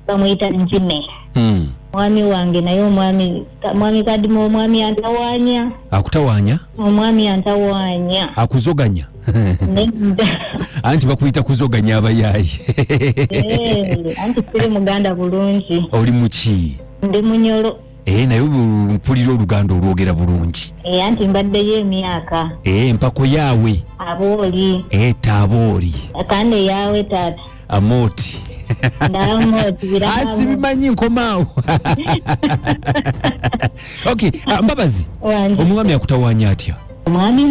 bamuyita Njime. Mwami wange naye mwami Kadimo mwami antawanya. Akutawanya? Mwami antawanya. Akuzoganya? Anti bakuyita kuzoganya abayayi. Anti siri muganda bulungi. Oli muki? Ndi Munyoro. Naye mpulira oluganda olwogera bulungi. Anti mbaddeyo emyaka. Empako yaawe. Abooli. Tabooli. Akande yaawe taata. Amoti. Ndamoti biramu. Asibimanyi nkomaawo. Okay, Mbabazi. Omwami akutawanya atya? Omwami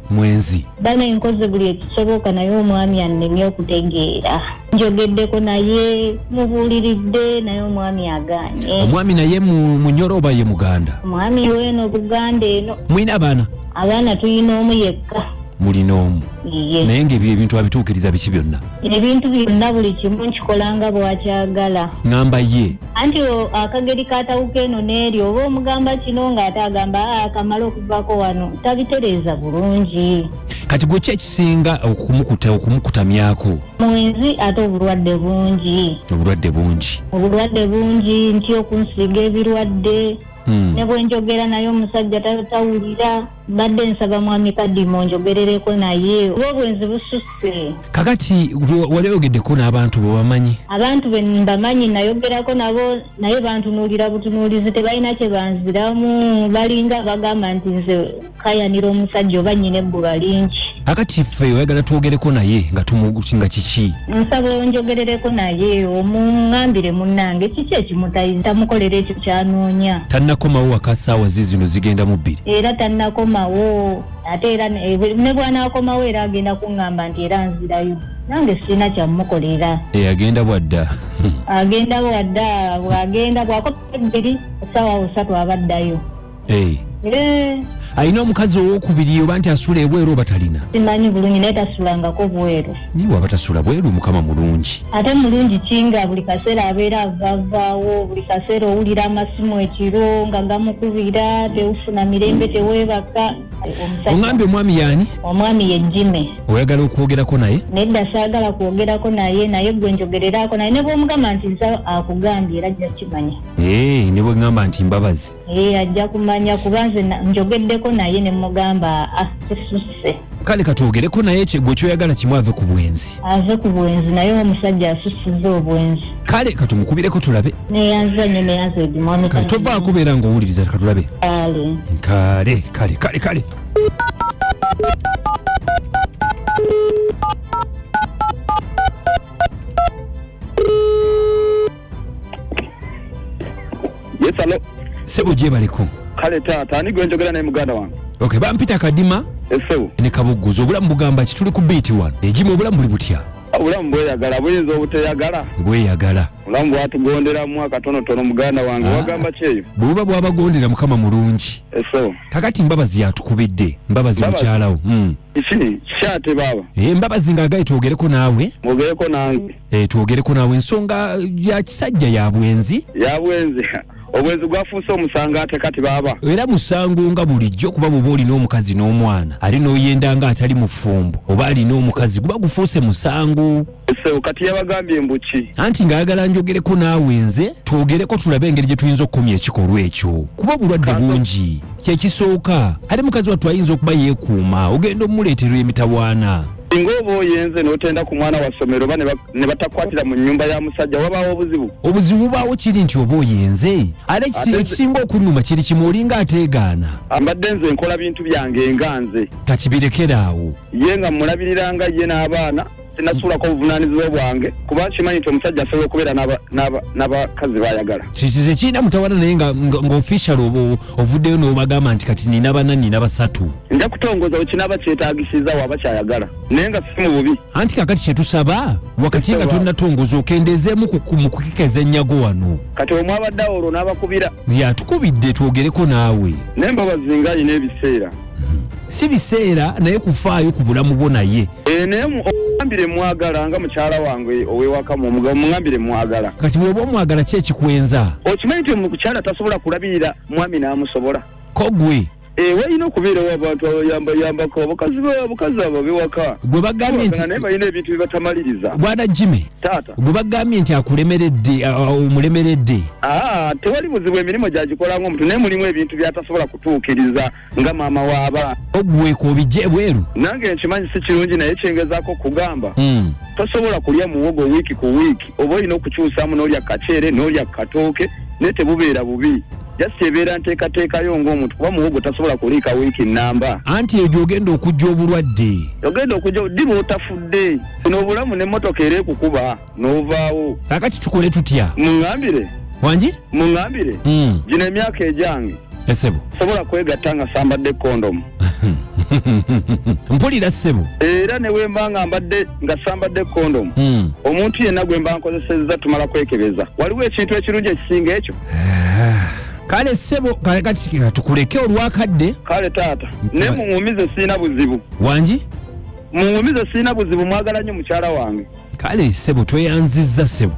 mwenzi. Bana enkoze buli ekisoboka naye omwami annemye okutegeera. Njogeddeko naye mubuuliridde naye omwami aganye. Omwami naye Munyoro oba ye Muganda? Omwami weno Buganda eno. Mwina abaana? Abaana tuyina omu yekka. Mulina omu? Naye ng'ebyo ebintu abituukiriza biki byonna? Ebintu byonna buli kimu nkikolanga bwakyagala. Ngamba ye? Anti akageri katawuka eno n'eryo oba omugamba kino ng'ate agamba akamala okuvako wano tabitereeza bulungi. Kati gwe ki ekisinga okumukutamyako? Mwenzi ate obulwadde bungi. Obulwadde bungi nti okunsiiga ebirwadde. Ne bwe njogera naye omusajja tawulira. Badde nsaba mwami Kadimo njogerereko naye obwenzi bususse. Kakati wali ogeddeko n'abantu bo bamanyi? Abantu be mbamanyi nayogerako nabo naye bantunuulira butunuulizi tebalina kye banziramu balinga bagamba nti nze kayanira omusajja oba nnyina ebbula lingi. Akati ffe oyagala twogereko naye nga kiki? Nsaba njogerereko naye omungambire munnange kiki ekimutamukolera ekyo kyanoonya. Tannakomawo waka ssaawa zino zigenda mu 2. Era tannakomawo ate era ne bw'anaakomawo era agenda kuŋŋamba nti era nzirayo. Nange sirina kyamukolera. Agenda bwadda. Agenda bwadda bw'agenda bw'akola 2 ssaawa 3 abaddayo. Alina omukazi owokubiri oba nti asula ebweru oba talina? Simanyi bulungi naye tasulangako bweru. Niwe waba tasula bweru mukama mulungi. Ate mulungi kinga buli kaseera abeera avavaawo buli kaseera owulira amasimu ekiro nga gamukubira teufuna mirembe teweebaka. Ongambye omwami yaani? Omwami ye Njime. Oyagala okwogerako naye? Nedda saagala kwogerako naye gwe njogererako naye ne bw'omugamba nti nsa akugambye era ajja kimanya. Ne bwe ngamba nti Mbabazi? Ajja kumanya kuba nze njogeddeko naye ne mugamba tesusse. Kale katwogereko naye gwe kyoyagala kimu ave ku bwenzi. Ave ku bwenzi naye omusajja asussizza obwenzi. Kale katumukubireko tulabe. Neyanza nnyo neyanza edimoni. Kale tovaako beera ng'owuliriza katulabe. Kale. Yes, hello. Sebo gyebaleko. Kale taata ani gwe njogera naye muganda wange. Okay, bampita Kadima. Esewo. Ne Kabugguzo obulamu bugamba kituli ku beat 1. Ejima obulamu buli butya? Obulamu bweyagala buyinza obuteyagala. Bweyagala. Obulamu bwatugonderamu akatonotono muganda wange wagamba kyeyo. Bw'oba bwabagondera mukama mulungi. Esewo. Kakati Mbabazi yatukubidde. Mbabazi mukyalawo. Kiki kyate baba. Mbabazi ng'agaye twogereko naawe. Mwogereko nange. Twogereko naawe ensonga ya kisajja ya bwenzi. Obwenzi gwafuuse omusango ate kati baba. Era musango nga bulijjo kuba bw'oba olina omukazi n'omwana ali n'oyenda nga atali mufumbo oba alina omukazi guba gufuuse musango. Esewo kati yabagambye mbuki. Anti ng'ayagala njogereko naawe nze twogereko tulabe engeri gye tuyinza okukomya ekikolwa ekyo kuba obulwadde bungi kyekisooka ate mukazi wattu ayinza okuba yeekuuma ogenda omuleetera emitawaana. Singa oba oyenze n'otenda ku mwana wa ssomero oba ne batakwatira mu nnyumba ya musajja wabaawo obuzibu? Obuzibu bubaawo kiri nti oba oyenze ate ekisinga okunnuma kiri kimu olinga ateegaana. Mbadde nze nkola bintu byange nga nze. Kakibirekeraawo. Ye nga mmulabiriranga ye n'abaana sinasuulako obuvunaanyizibwa bwange kuba kimanyi nti omusajja asobola okubeera n'abakazi baayagala. Tekirina mutawaana naye ng'official ovuddeyo n'obagamba nti kati nina bana nina basatu. Nja kutongoza wekinaba kyetaagisiza waba kyayagala naye nga si mu bubi. Anti kakati kyetusaba wakati nga tonnatongoza okendeezeemu mu kukekeza ennyago wano. Kati omwabadde awo olwo n'abakubira. Yatukubidde twogereko naawe. Naye Mbabazi nga alina ebiseera. Si biseera naye kufaayo ku bulamu bwo naye. Naye omugambire mwagala nga mukyala wange ow'ewaka omugambire mwagala. Kati bw'oba omwagala ki ekikwenza? Okimanyi nti omukyala tasobola kulabirira mwami n'amusobola. Ko gwe wayina okubeerawo abantu abayambako abukazi abo bewaka gwe bagambye nti naye balina ebintu bibatamaliriza bwana Jimmy taata gwe bagambye nti akulemeredde omulemeredde tewali buzibu emirimu gyagikola ng'omuntu naye mulimu ebintu byatasobola kutuukiriza nga maama w'abaana ogweko obijje bweru nange nkimanyi si kirungi naye kyengezaako kugamba tosobola kulya muwogo wiiki ku wiiki oba olina okukyusaamu n'olya kaceere n'olya katooke naye tebubeera bubi just ebeera nteekateekayo ng'omuntu kuba muwogo tasobola kuliika wiiki nnamba anti egyo ogenda okujja obulwadde diba otafudde kuno obulamu n'emmotoka era ekukuba n'ovaawo kakati tukole tutya muŋŋambire wangi muŋŋambire gino emyaka ejange esebo sobola kwegatta nga sambadde kondomu mpulira ssebo era ne wemba nga mbadde nga sambadde kondomu omuntu yenna gwe mba nkozesezza tumala kwekebeza waliwo ekintu ekirungi ekisinga ekyo kale ssebo kale kati tukuleke olwakadde kale taata naye muŋŋumize siina buzibu wangi muŋŋumize siina buzibu mwagala nnyo mukyala wange kale ssebo tweyanzizza ssebo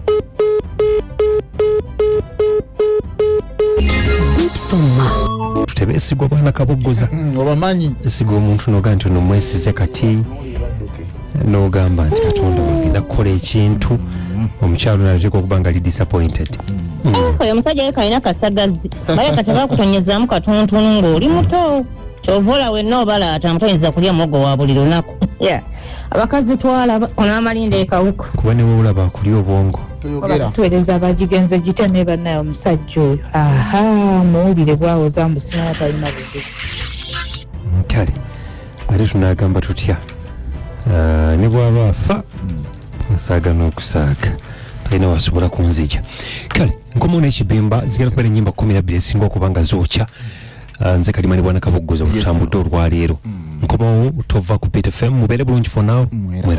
tutebeesigwa bwana Kaboggoza obamanyi esiga omuntu noga nti ono mwesize kati n'ogamba nti Katonda wagenda kukola ekintu omukyalo naleka okuba nga li disappointed oyo omusajja ye kalina kasagazi bale kataba kutonyezaamu katontunu ng'oli muto kyova olawenna obalaata mutonyeza kulya muwogo wa buli lunaku abakazi twalaba onaamalinde ekawuko kuba ne weolaba akulya obwongo tuweereza bagigenze gitya ne bannaye omusajja oyo muwulire bwawoza mbusinaa talina buzibu kale ate tunaagamba tutya ne bw'aba afa osaaga n'okusaaga talina wasobola kunzija kale nkomawo n'ekibimba zigenda kubeera ennyimba 12 esinga okuba nga zookya nze Kalimani bwana Kaboggoza butambudde olwaleero nkomawo tova ku Beat FM mubeere bulungi for now